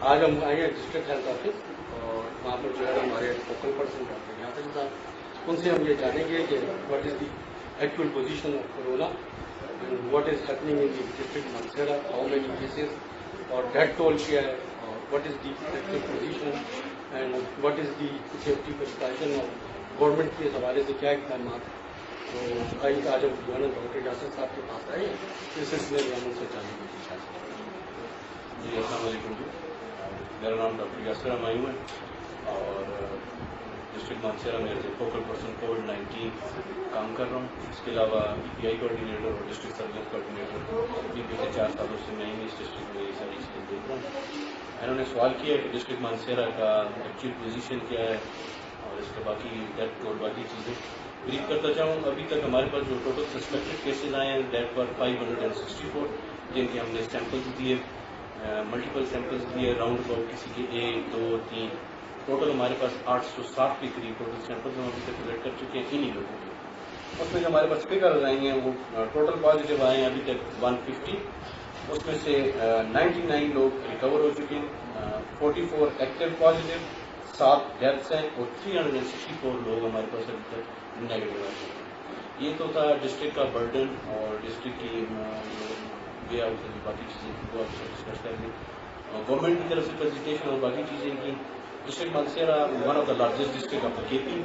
आज हम आए हैं डिस्ट्रिक्ट हेल्थ ऑफिस और वहाँ पर जो है हमारे फोकल पर्सन डॉक्टर यासिर साहब, उनसे हम ये जानेंगे कि what is the actual position of corona and what is happening in the district Mansehra, how many cases और डेथ टोल क्या है और what is the actual position and what is the safety precaution और गवर्नमेंट के हवाले से क्या इकदाम। तो आज हम जो है ना डॉक्टर यासिर साहब के पास आए हैं, इस सिलसिले में हम उनसे जानेंगे। जी अस्सलाम वालेकुम जी, मेरा नाम डॉक्टर यासिर अमायूं है और डिस्ट्रिक्ट मानसेरा में एज ए फोकल पर्सन कोविड-19 काम कर रहा हूँ। इसके अलावा EPI कोऑर्डिनेटर और डिस्ट्रिक्ट सर्विलेंस कोऑर्डिनेटर भी पिछले 4 सालों से मैं ही इस डिस्ट्रिक्ट में ये सारी चीज़ें देख रहा हूँ। इन्होंने सवाल किया कि डिस्ट्रिक्ट मानसेरा का एक्चुअल पोजीशन क्या है और इसके बाकी डेथ और बाकी चीज़ें ब्रीफ करता चाहूँ। अभी तक हमारे पास जो टोटल सस्पेक्टेड केसेज आए हैं डेट पर 564, जिनके हमने सैंपल्स दिए, मल्टीपल सैंपल्स दिए, राउंड अबाउट किसी के 1, 2, 3, टोटल हमारे पास 860 के करीब टोटल सैंपल्स हम अभी तक कलेक्ट कर चुके हैं इन्हीं लोगों के। उसमें जो हमारे पास फिगर्स आएंगे वो टोटल पॉजिटिव आए हैं अभी तक 150, उसमें से 99 लोग रिकवर हो चुके हैं, 44 एक्टिव पॉजिटिव, 7 डेथ्स हैं और 364 लोग हमारे पास अभी तक नेगेटिव आ चुके हैं। ये तो था डिस्ट्रिक्ट का बर्डन और डिस्ट्रिक्ट की वे आउट है, बाकी चीज़ें वो आपसे डिस्कस करेंगे। गवर्नमेंट की तरफ से प्रेजेंटेशन और बाकी चीज़ें की। District Mansehra one of the largest district of KP,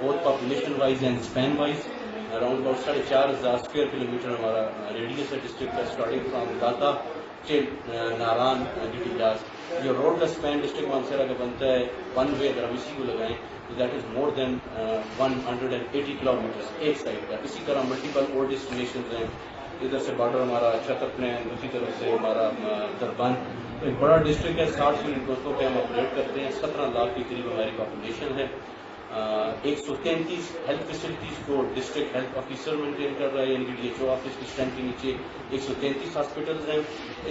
both population wise and span wise. Around about 4,500 square kilometre हमारा रेडियस है डिस्ट्रिक्ट का, स्टार्टिंग फ्रॉम दाता टिल नारान डिटिलास। जो रोड का स्पैन डिस्ट्रिक्ट मानसेरा का बनता है वन वे, अगर हम इसी को लगाएं तो that is more than 180 kilometres एक साइड का। इसी तरह मल्टीपल और डेस्टिनेशन हैं, इधर से बॉर्डर हमारा छतरपुर है, दूसरी तरफ से हमारा दरबान। तो एक बड़ा डिस्ट्रिक्ट है, 60 यूनिट दोस्तों पे हम ऑपरेट करते हैं, 17 लाख के करीब हमारी पॉपुलेशन है। 133 हेल्थ फैसिलिटीज को डिस्ट्रिक्ट हेल्थ ऑफिसर मेंटेन कर रहा है, यानी कि DHO ऑफिस की स्ट्रेंथ के नीचे 133 हॉस्पिटल्स हैं।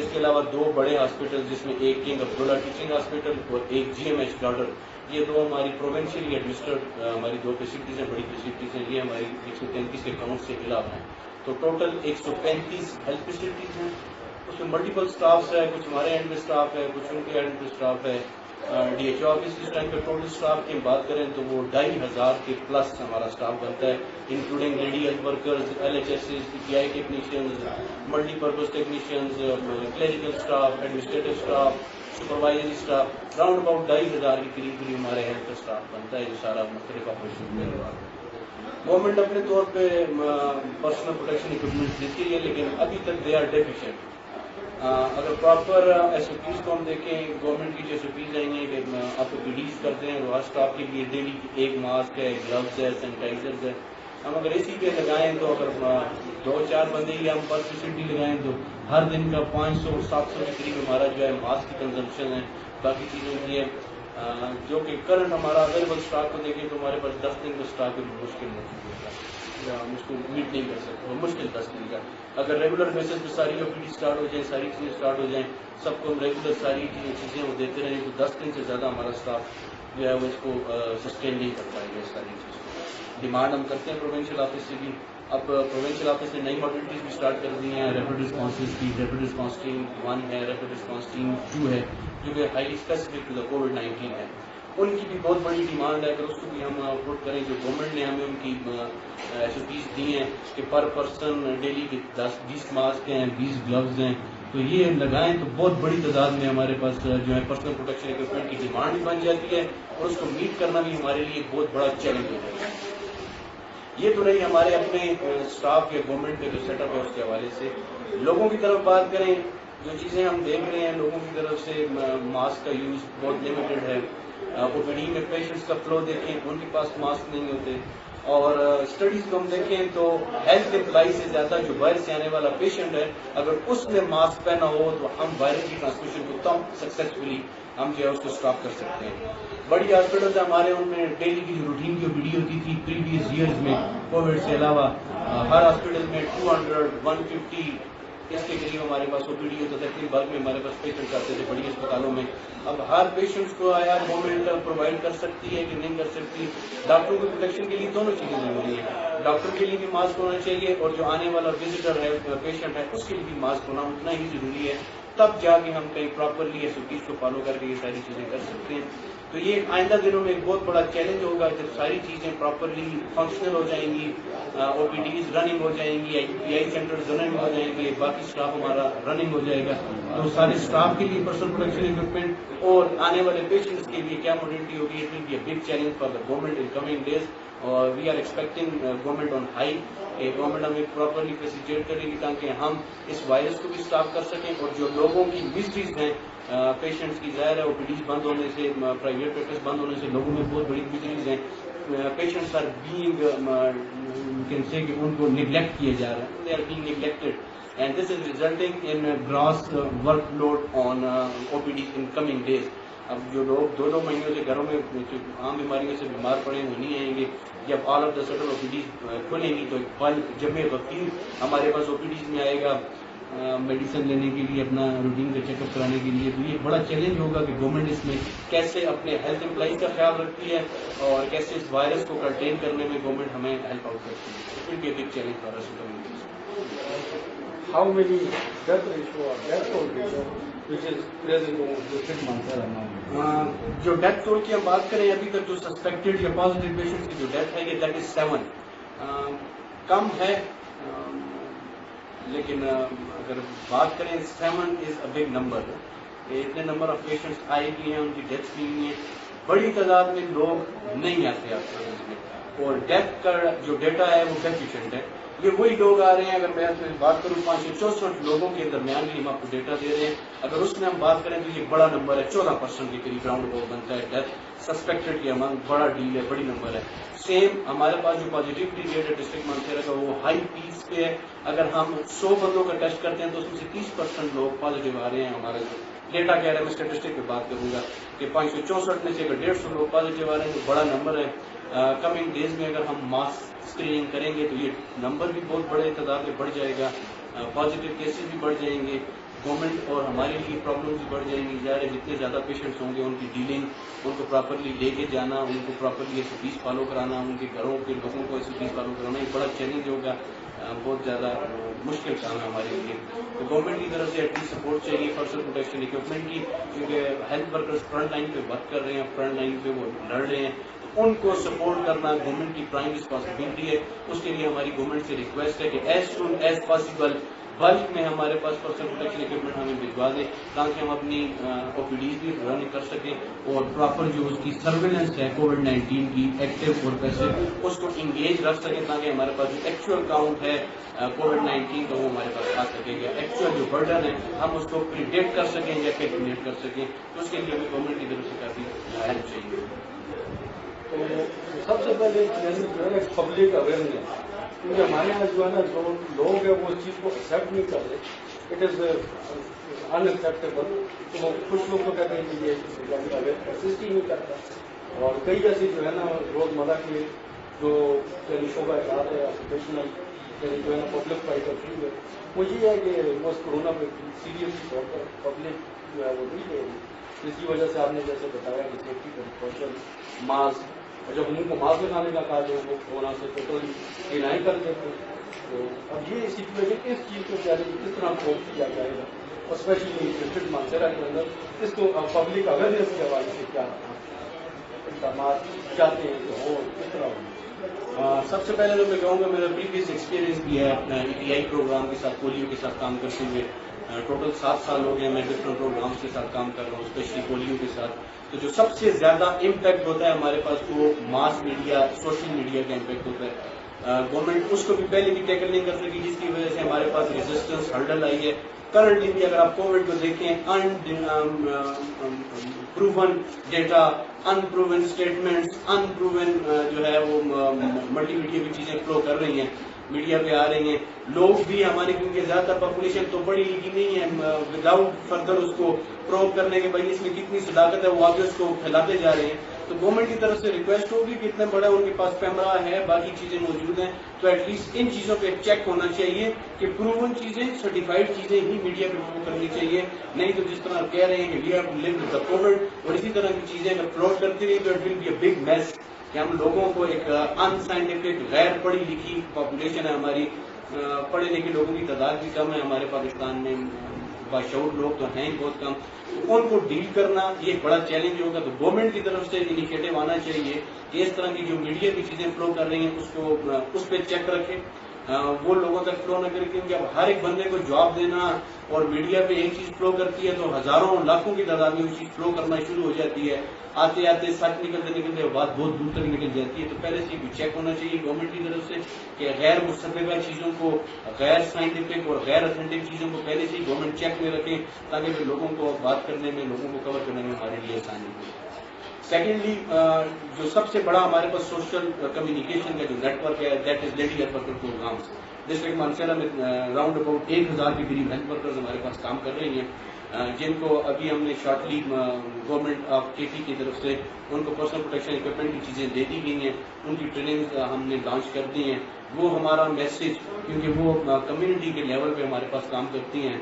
इसके अलावा 2 बड़े हॉस्पिटल, जिसमें एक किंग अब्दुल्ला टीचिंग हॉस्पिटल और एक GMH डॉलर, ये 2 हमारी प्रोविंशियली एडमिनिस्ट्रेड हमारी 2 फैसिलिटीज़ हैं, बड़ी फैसिलिटीज़ हैं। ये हमारी 133 के काउंट से अलावा हैं, तो टोटल 135 हेल्थ फैसिलिटीज़ हैं। उसमें मल्टीपल स्टाफ्स है, कुछ हमारे एंड में स्टाफ है, कुछ उनके एंड में स्टाफ है। DHO ऑफिस इस टाइम पे टोटल स्टाफ की बात करें तो वो 2,500 के प्लस हमारा स्टाफ बनता है, including lady health workers, LHSs, EPI technicians, multipurpose technicians, clerical staff, administrative staff, supervisory staff. Round about 2,500 के करीब हमारे हेल्थ का स्टाफ बनता है, जो सारा मुख्तलिफ ऑपरेशन में हुआ। गवर्नमेंट अपने तौर पे पर्सनल प्रोटेक्शन इक्विपमेंट देती है, लेकिन अभी तक दे आर डेफिशिएंट। अगर प्रॉपर SOPs को हम देखें, गवर्नमेंट की जो SOPs आई हैं कि आपको PDs करते हैं, हर स्टाफ के लिए डेली एक मास्क है, ग्लव्स है, सैनिटाइजर्स है। हम अगर इसी पे लगाएं तो अगर 2-4 बंदे ही हम पर फैसिलिटी लगाएं तो हर दिन का 500-700 के करीब हमारा जो है मास्क की कंजम्पशन है, बाकी चीज़ों की है। जो कि करंट हमारा अवेलेबल स्टॉक को देखें तो हमारे पास 10 दिन का स्टॉक मुश्किल मौजूद होता है, हम उसको मीट नहीं कर सकते, मुश्किल 10 दिन का। अगर रेगुलर बेसिस पे सारी OPD स्टार्ट हो जाए, सारी चीज़ें स्टार्ट हो जाएं, सबको हम रेगुलर सारी चीज़ें वो देते रहें तो 10 दिन से ज़्यादा हमारा स्टाफ जो है वो इसको सस्टेन नहीं कर पाएंगे। इस सारी चीज़ को डिमांड हम करते हैं प्रोविंशियल ऑफिस से भी। अब प्रोविंशियल ऑफिस ने नई मॉडलिटीज़ भी स्टार्ट कर दी हैं, रैपिड रिस्पॉन्स की, रैपिड रिस्पॉन्स टीम 1 है, रैपिड रिस्पॉन्स टीम 2 है, जो कि हाईली स्पेसिफिक टू द कोविड-19 है। उनकी भी बहुत बड़ी डिमांड है, अगर उसको भी हम पुट करें, जो गवर्नमेंट ने हमें उनकी SOPs दी हैं कि पर पर्सन डेली के 10-20 मास्क हैं, 20 ग्लव्स हैं, तो ये लगाएं तो बहुत बड़ी तादाद में हमारे पास जो है पर्सनल प्रोटेक्शन इक्विपमेंट की डिमांड भी बन जाती है और उसको मीट करना भी हमारे लिए एक बहुत बड़ा चैलेंज हो जाएगा। ये तो रही हमारे अपने स्टाफ या गवर्नमेंट के जो सेटअप है उसके हवाले से। लोगों की तरफ बात करें, जो चीज़ें हम देख रहे हैं लोगों की तरफ से, मास्क का यूज़ बहुत लिमिटेड है। OPD में पेशेंट्स का फ्लो देखें, उनके पास मास्क नहीं होते। और स्टडीज को हम देखें तो हेल्थ एम्प्लॉई से ज़्यादा जो बाहर से आने वाला पेशेंट है, अगर उसने मास्क पहना हो तो हम वायरस की ट्रांसमिशन को तब सक्सेसफुली हम जो है उसको स्टॉप कर सकते हैं। बड़ी हॉस्पिटल्स हमारे, उनमें डेली की जो रूटीन की OPD होती थी प्रीवियस ईयर्स में कोविड से अलावा, हर हॉस्पिटल में 200-150 इसके करीब हमारे पास OPD होता था। इतनी बल्क में हमारे पास पेशेंट्स आते थे बड़ी अस्पतालों में। अब हर पेशेंट्स को आया गवर्नमेंट प्रोवाइड कर सकती है कि नहीं कर सकती। डॉक्टरों की प्रोटेक्शन के लिए दोनों चीज़ें जरूरी है, डॉक्टर के लिए भी मास्क होना चाहिए और जो आने वाला विजिटर है, पेशेंट है, उसके लिए भी मास्क होना उतना ही जरूरी है, تب جا کے ہم کہیں پراپرلی SOPs کو فالو کر کے یہ ساری چیزیں کر سکتے ہیں. تو یہ آئندہ دنوں میں ایک بہت بڑا چیلنج ہوگا جب ساری چیزیں پراپرلی فنکشنل ہو جائیں گی, OPDs رننگ ہو جائیں گی, PI سینٹرز رننگ ہو جائیں گے, باقی اسٹاف ہمارا رننگ ہو جائے گا. تو سارے اسٹاف کے لیے پرسنل پروٹیکشن اکوپمنٹ اور آنے والے پیشنٹس کے لیے کیا موڈلٹی ہوگی, it will be a big challenge for the government in coming days. اور we are expecting government on high کہ گورنمنٹ ہمیں پراپرلی فیسیلیٹیٹ کرے گی تاکہ ہم اس وائرس کو بھی اسٹاپ کر سکیں. اور جو لوگوں کی مسٹریز ہیں پیشنٹس کی, ظاہر ہے OPDs بند ہونے سے, پرائیویٹ پریکٹس بند ہونے سے لوگوں میں بہت بڑی مسٹریز ہیں. Patients are being can say کہ ان کو نگلیکٹ کیا جا رہا ہے, they are being neglected and this is resulting in gross workload on OPDs in coming days. اب جو لوگ 2 مہینوں سے گھروں میں عام بیماریوں سے بیمار پڑے وہ نہیں آئیں گے. جب all of the sudden OPDs کھلیں گی تو پل جمع وکیل ہمارے پاس OPDs میں آئے گا میڈیسن لینے کے لیے, اپنا روٹین کا چیک اپ کرانے کے لیے. تو یہ بڑا چیلنج ہوگا کہ گورنمنٹ اس میں کیسے اپنے ہیلتھ امپلائیز کا خیال رکھتی ہے اور کیسے اس وائرس کو کنٹین کرنے میں گورنمنٹ ہمیں ہیلپ آؤٹ کرتی ہے. پھر بھی big challenge for these communities. How many death ratio or death toll ratio which is present in district Mansehra now? جو ڈیتھ ٹول کی ہم بات کریں ابھی تک جو سسپیکٹڈ یا پازیٹیو پیشنٹ کی جو ڈیتھ ہے یہ دیٹ از 7. کم ہے لیکن اگر بات کریں 7 از اے بگ نمبر. اتنے نمبر آف پیشنٹس آئے بھی ہیں, ان کی ڈیتھ بھی ہوئی ہیں. بڑی تعداد میں لوگ نہیں آتے آپ میں, اور ڈیتھ کا جو ڈیٹا ہے وہ ڈیفیشینٹ ہے. یہ وہی لوگ آ رہے ہیں, اگر میں آپ سے بات کروں 564 لوگوں کے درمیان بھی ہم آپ کو ڈیٹا دے رہے ہیں. اگر اس میں ہم بات کریں تو یہ بڑا نمبر ہے, 14% کے قریب راؤنڈ اباؤٹ بنتا ہے ڈیتھ سسپیکٹڈ کے امنگ. بڑا ڈیل ہے, بڑی نمبر ہے. سیم ہمارے پاس جو پازیٹیوٹی ریٹ ہے ڈسٹرکٹ مانسہرہ کا وہ ہائی پیس پہ ہے. اگر ہم 100 بندوں کا ٹیسٹ کرتے ہیں تو اس میں سے 30% لوگ پازیٹیو آ رہے ہیں. ہمارا جو ڈیٹا کہہ رہا ہے, میں اسٹیٹسٹک پہ بات کروں گا کہ 564 میں سے اگر 150 لوگ پازیٹیو آ رہے ہیں تو بڑا نمبر ہے. کمنگ ڈیز میں اگر ہم ماس اسکریننگ کریں گے تو یہ نمبر بھی بہت بڑے تعداد میں بڑھ جائے گا. پازیٹیو کیسز بھی بڑھ جائیں گے. گورنمنٹ اور ہمارے لیے پرابلمس بھی بڑھ جائیں گی. ظاہر ہے جتنے زیادہ پیشنٹس ہوں گے ان کی ڈیلنگ, ان کو پراپرلی لے کے جانا, ان کو پراپرلی SOPs فالو کرانا, ان کے گھروں کے لوگوں کو SOPs فالو کرانا, یہ بڑا چیلنج ہوگا. بہت زیادہ مشکل کام ہے ہمارے لیے. تو گورنمنٹ کی طرف سے ایٹ لیسٹ سپورٹ چاہیے پرسنل پروٹیکشن اکوپمنٹ کی, کیونکہ ہیلتھ ورکرز فرنٹ لائن پہ ورک کر رہے ہیں, فرنٹ لائن پہ وہ لڑ رہے ہیں. ان کو سپورٹ کرنا گورنمنٹ کی پرائم رسپانسبلٹی ہے. اس کے لیے ہماری گورنمنٹ سے ریکویسٹ ہے کہ ایز سون ایز پاسبل بلک میں ہمارے پاس پرسنل پروٹیکشن اکوپمنٹ ہمیں بھجوا دیں تاکہ ہم اپنی OPDs بھی رن کر سکیں, اور پراپر جو اس کی سرویلنس ہے COVID-19 کی ایکٹیو اور پیسو اس کو انگیج رکھ سکیں تاکہ ہمارے پاس جو ایکچوئل کاؤنٹ ہے COVID-19 کا وہ ہمارے پاس آ سکے گا. ایکچوئل جو برڈن ہے ہم اس کو پریڈکٹ کر سکیں یا کیلکولیٹ کر سکیں. تو اس کے لیے ہمیں گورنمنٹ کی طرف سے کافی ہیلپ چاہیے. تو سب سے پہلے جو ہے پبلک اویئرنیس, کیونکہ ہمارے یہاں جو ہے نا جو لوگ ہیں وہ اس چیز کو ایکسیپٹ نہیں کر رہے. It is in acceptable. تو کچھ لوگ تو کہتے ہیں کہ یہ ایگزسٹ ہی نہیں کرتا. اور کئی ایسی جو ہے نا روزمرہ کے جو یعنی شعبہ اجازت ہے ایپلیکیشنل یعنی جو ہے نا پبلک فائٹر فیلڈ ہے, وہ یہ ہے کہ بس کورونا پہ سیریس طور پر پبلک جو ہے وہ نہیں لے رہی. جس کی وجہ سے آپ نے جیسے بتایا کہ سیفٹی پریکاشن, ماسک, اور جب ان کو ماسک لگانے کا کہا جو وہ کورونا سے ٹوٹلی ڈینائی کر دیتے. تو اب یہ سچویشن اس چیز کو کس طرح کوپ کیا جائے گا, اور اسپیشلی ڈسٹرکٹ مانسہرہ کے اندر اس کو پبلک اویئرنیس کے حوالے سے کیا اقدامات چاہتے ہیں کہ ہو, کس طرح ہو؟ سب سے پہلے تو میں کہوں گا میرا پریویس ایکسپیرینس بھی ہے اپنا EPI پروگرام کے ساتھ, پولیو کے ساتھ کام کرتے ہوئے. ٹوٹل 7 سال ہو گئے میں ڈفرنٹ پروگرامس کے ساتھ کام کر رہا ہوں, اسپیشلی پولیو کے ساتھ. تو جو سب سے زیادہ امپیکٹ ہوتا ہے ہمارے پاس وہ ماس میڈیا, سوشل میڈیا کا امپیکٹ ہوتا ہے. گورنمنٹ اس کو بھی پہلے بھی ٹیکل نہیں کر سکی, جس کی وجہ سے ہمارے پاس ریزسٹنس ہرڈل آئی ہے. کرنٹلی بھی اگر آپ کووڈ کو دیکھیں, پروون ڈیٹا, ان پروون اسٹیٹمنٹس, ان پروون جو ہے وہ ملٹی میڈیا کی چیزیں فلو کر رہی ہیں, میڈیا پہ آ رہی ہیں. لوگ بھی ہماری کیونکہ زیادہ تر پاپولیشن تو پڑھی لکھی نہیں ہے, وداؤٹ فردر اس کو پروو کرنے کے بھائی اس میں کتنی صداقت ہے وہ آگے اس کو پھیلاتے جا رہے ہیں. تو گورنمنٹ کی طرف سے ریکویسٹ ہوگی کہ اتنا بڑا ان کے پاس کیمرہ ہے, باقی چیزیں موجود ہیں, تو ایٹ لیسٹ ان چیزوں پہ چیک ہونا چاہیے کہ پروون چیزیں, سرٹیفائڈ چیزیں ہی میڈیا پہ فلو کرنی چاہیے. نہیں تو جس طرح کہہ رہے ہیں کہ we have to live with the COVID, اور اسی طرح کی چیزیں اگر فلوٹ کرتی رہی تو it will be a big mess کہ ہم لوگوں کو ایک ان سائنٹیفک, غیر پڑھی لکھی پاپولیشن ہے ہماری, پڑھے لکھے لوگوں کی تعداد بھی کم ہے ہمارے پاکستان میں, बाशऊर लोग तो हैं ही बहुत कम, तो उनको डील करना ये एक बड़ा चैलेंज होगा। तो गवर्नमेंट की तरफ से इनिशिएटिव आना चाहिए कि इस तरह की जो मीडिया की चीजें फ्लो कर रही हैं उसको उस पर चेक रखें, वो लोगों तक फ्लो न करे, क्योंकि अब हर एक बंदे को जवाब देना और मीडिया पे एक चीज फ्लो करती है तो हजारों लाखों की तादाद में वो चीज फ्लो करना शुरू हो जाती है, आते आते सच निकलते निकलते बात बहुत दूर तक निकल जाती है। तो पहले से भी चेक होना चाहिए गवर्नमेंट की तरफ से कि गैर मुस्तफ़ा चीजों को, गैर साइंटिफिक और गैर ऑथेंटिक चीजों को पहले से ही गवर्नमेंट चेक में रखें, ताकि फिर लोगों को बात करने में, लोगों को कवर करने में हमारे लिए आसानी हो। सेकेंडली, जो सबसे बड़ा हमारे पास सोशल कम्युनिकेशन का जो नेटवर्क है, that is lady health worker programmes. District Mansehra में राउंड अबाउट 1000 के करीब हेल्थ वर्कर्स हमारे पास काम कर रही हैं, जिनको अभी हमने शॉर्टली गवर्नमेंट ऑफ केपी की तरफ से उनको पर्सनल प्रोटेक्शन इक्विपमेंट की चीजें दे दी गई हैं, उनकी ट्रेनिंग हमने लॉन्च कर दी हैं। वो हमारा मैसेज, क्योंकि वो कम्युनिटी के लेवल पे हमारे पास काम करती हैं,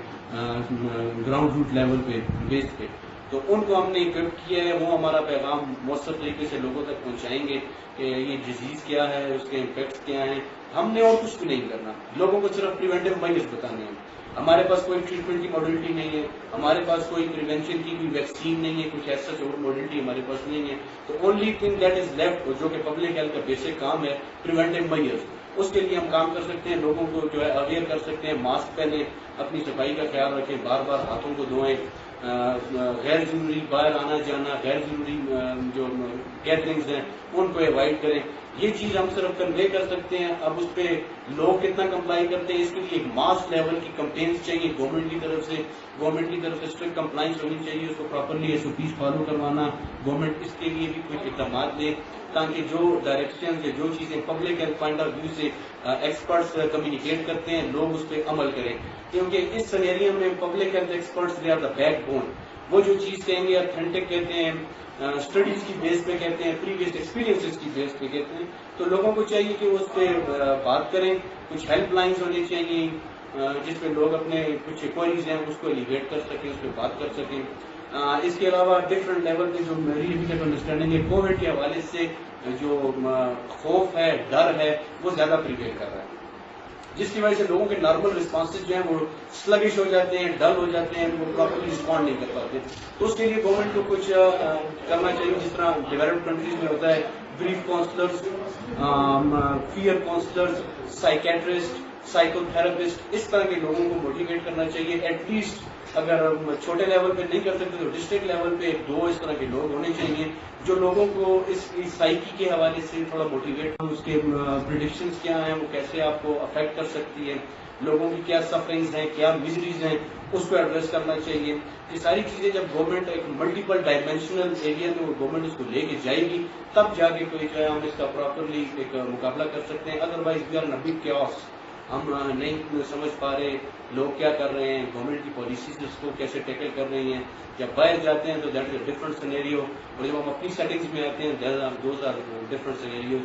ग्राउंड रूट लेवल पे बेस पे, तो उनको हमने इक्विप किया है। वो हमारा पैगाम मौसर तरीके से लोगों तक पहुंचाएंगे कि ये डिजीज क्या है, उसके इम्पैक्ट क्या हैं। हमने और कुछ भी नहीं करना, लोगों को सिर्फ प्रिवेंटिव मेजर्स बताने हैं। हमारे पास कोई ट्रीटमेंट की मॉडलिटी नहीं है, हमारे पास कोई प्रिवेंशन की कोई वैक्सीन नहीं है, कुछ ऐसा मॉडलिटी हमारे पास नहीं है। तो only thing that is left, जो कि पब्लिक हेल्थ का बेसिक काम है, प्रिवेंटिव मेजर्स, उसके लिए हम काम कर सकते हैं। लोगों को जो है अवेयर कर सकते हैं, मास्क पहने, अपनी सफाई का ख्याल रखें, बार बार हाथों को धोएं, गैर जरूरी बाहर आना जाना, गैर जरूरी जो गैदरिंग्स हैं उनको अवॉइड करें। ये चीज हम सिर्फ कन्वे कर सकते हैं। अब उस पर लोग कितना कंप्लाई करते हैं, इसके लिए एक मास लेवल की कंपेन्स चाहिए गवर्नमेंट की तरफ से। गवर्नमेंट की तरफ से स्ट्रिक्ट कंप्लाइंस होनी चाहिए, उसको प्रॉपरली एसओपीज फॉलो करवाना। गवर्नमेंट इसके लिए भी कुछ इकदाम ले, ताकि जो डायरेक्शन या जो चीजें public health point of view से एक्सपर्ट्स कम्युनिकेट करते हैं, लोग उस पर अमल करें। क्योंकि इस सिनेरियो में public health experts they are the backbone. वो जो चीज कहेंगे ऑथेंटिक कहते हैं, स्टडीज की बेस पे कहते हैं, प्रीवियस एक्सपीरियंसेस की बेस पे कहते हैं। तो लोगों को चाहिए कि वो उस पर बात करें। कुछ हेल्पलाइंस होनी चाहिए जिसपे लोग अपने कुछ क्वेरीज हैं उसको एलिवेट कर सकें, उस पर बात कर सकें। इसके अलावा डिफरेंट लेवल पे जो मेरी अभी तक अंडरस्टैंडिंग है, कोविड के हवाले से जो खौफ है, डर है, वो ज्यादा प्रिवेल कर रहा है, जिसकी वजह से लोगों के नॉर्मल रिस्पॉन्सेज जो हैं वो स्लगिश हो जाते हैं, डल हो जाते हैं, वो प्रॉपरली रिस्पॉन्ड नहीं कर पाते। तो उसके लिए गवर्नमेंट को कुछ करना चाहिए, जिस तरह डेवलप्ड कंट्रीज में होता है, brief counsellors, fear counsellors, psychiatrist, psychotherapist, इस तरह के लोगों को मोटिवेट करना चाहिए। एटलीस्ट अगर छोटे लेवल पे नहीं कर सकते तो डिस्ट्रिक्ट लेवल पे 2 इस तरह के लोग होने चाहिए जो लोगों को इसकी साइकी के हवाले से थोड़ा मोटिवेट हो, उसके प्रिडिक्शंस क्या हैं, वो कैसे आपको अफेक्ट कर सकती है, लोगों की क्या सफरिंग्स हैं, क्या मिजरीज हैं, उसको एड्रेस करना चाहिए। ये सारी चीजें जब गवर्नमेंट एक मल्टीपल डायमेंशनल एरिया में वो गवर्नमेंट इसको लेके जाएगी, तब जाके कोई जो है हम इसका प्रॉपरली एक मुकाबला कर सकते हैं। Otherwise we are in a big chaos, हम नहीं समझ पा रहे लोग क्या कर रहे हैं, गवर्नमेंट की पॉलिसीज उसको कैसे टैकल कर रही हैं। जब बाहर जाते हैं तो that is a different scenario, और जब हम अपनी सेटिंग्स में आते हैं दोज आर डिफरेंट सिनेरियो।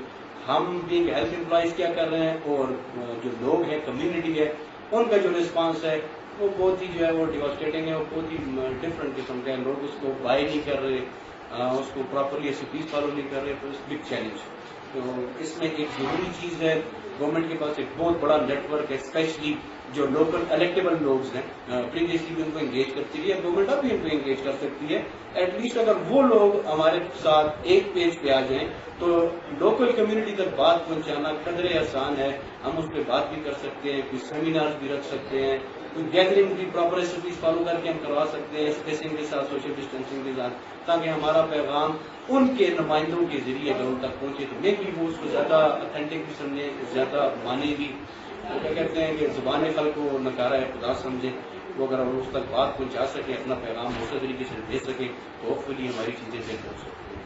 हम बीइंग हेल्थ एम्प्लॉइज क्या कर रहे हैं, और जो लोग हैं, कम्युनिटी है, उनका जो रिस्पांस है वो बहुत ही जो है वो डिवास्टेटिंग है, वो बहुत ही डिफरेंट किस्म का है। लोग उसको बाय नहीं कर रहे, उसको प्रॉपरली एसओपीज फॉलो नहीं कर रहे, तो इट्स बिग चैलेंज। तो इसमें एक जरूरी चीज है, गवर्नमेंट के पास एक बहुत बड़ा नेटवर्क है, स्पेशली जो लोकल इलेक्टेबल लोग हैं, प्रीवियसली भी उनको एंगेज करती रही है, गवर्नमेंट अब भी उनको एंगेज कर सकती है। एटलीस्ट अगर वो लोग हमारे साथ एक पेज पे आ जाएं तो लोकल कम्युनिटी तक बात पहुंचाना कदरे आसान है। हम उस पर बात भी कर सकते हैं, कुछ सेमिनार्स भी रख सकते हैं, कोई गैदरिंग भी प्रॉपर एसओपीज फॉलो करके हम करवा सकते हैं, स्पेसिंग के साथ, सोशल डिस्टेंसिंग के साथ, ताकि हमारा पैगाम उनके नुमाइंदों के जरिए अगर उन तक पहुंचे तो मे भी वो उसको ज्यादा ऑथेंटिक भी समझे, ज्यादा माने भी। तो क्या कहते हैं कि जुबान खल को नकारा है खुदा समझे, वो अगर हम उस तक बात पहुंचा सके, अपना पैगाम दूसरे तरीके से दे सके, तो होपफुली हमारी चीजें बेहतर हो सकती हैं।